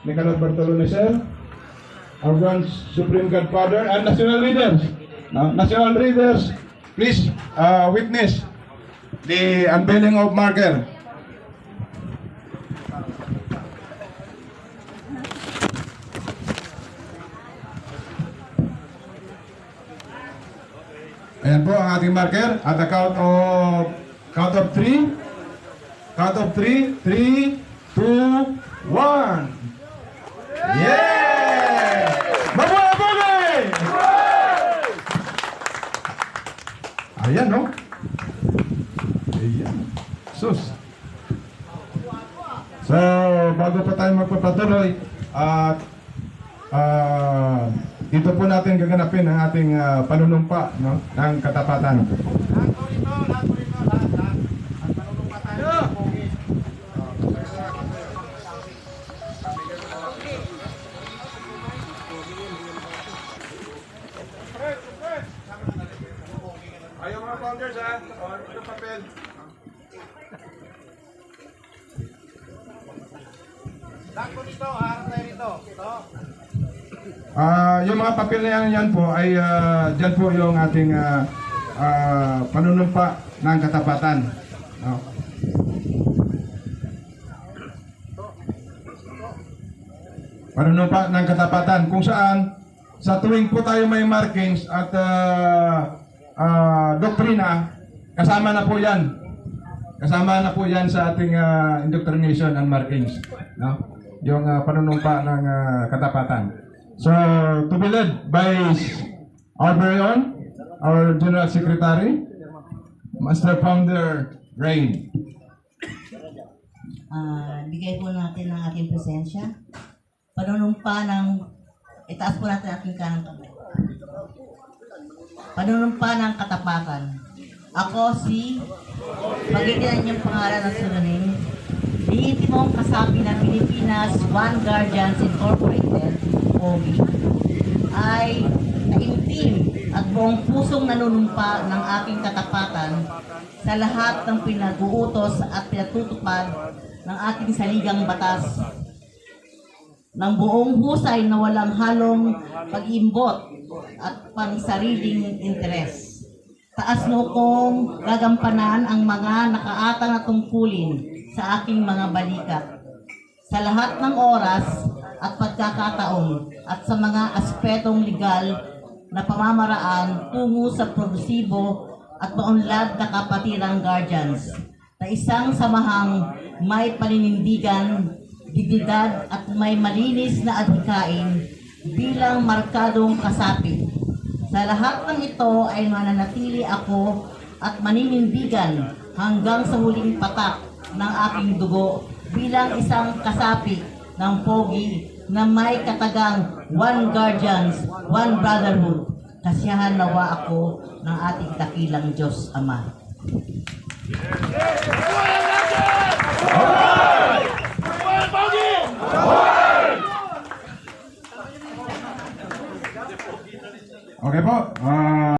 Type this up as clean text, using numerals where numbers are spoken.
Nicanor Bartolome, sir, our Grand Supreme Godfather, and national leaders. National leaders, please witness the unveiling of marker. Ayan po ang ating marker at the count of 3. Count of 3. 3, 2, 1. Yeah! Mabuhay Pogi! Ayan, no? Ayan. Sus. So, bago pa tayo magpapatuloy, at dito po natin gaganapin ang ating panunumpa, no, ng katapatan. Ayaw mga founders, ha? O, ito papel. Lakbo nito, harap tayo nito. Ito. Yung mga papel na yan po ay dyan po yung ating panunumpa ng katapatan. No? Panunumpa ng katapatan kung saan sa tuwing po tayo may markings at doktrina, kasama na po yan. Kasama na po yan sa ating indoctrination and markings. No? Yung panunumpa ng katapatan. So, to be led by our very own, our General Secretary, Master Founder Rain. Bigay po natin ang ating presensya. Panunumpa ng, itaas po natin ating kanang kamay. Panunumpa ng katapatan. Ako si, magigilan niyong pangalan ng sununin, Lihitimong kasapi ng Pilipinas One Guardians Incorporated, POGI, ay taimtim at buong pusong nanunumpa ng aking katapatan sa lahat ng pinag-uutos at pinatutupad ng ating saligang batas ng buong husay na walang halong pag-iimbot at pansariling interes. Taas mo kong gagampanan ang mga nakaatang na tungkulin sa aking mga balikat sa lahat ng oras at pagkakataon at sa mga aspetong legal na pamamaraan tungo sa progresibo at maunlad na kapatirang guardians na isang samahang may paninindigan, dignidad at may malinis na adhikain bilang markadong kasapi. Sa lahat ng ito ay mananatili ako at maninindigan hanggang sa huling patak ng aking dugo bilang isang kasapi ng POGI na may katagang One Guardians, One Brotherhood. Kasiyahan nawa ako ng ating dakilang Diyos Ama.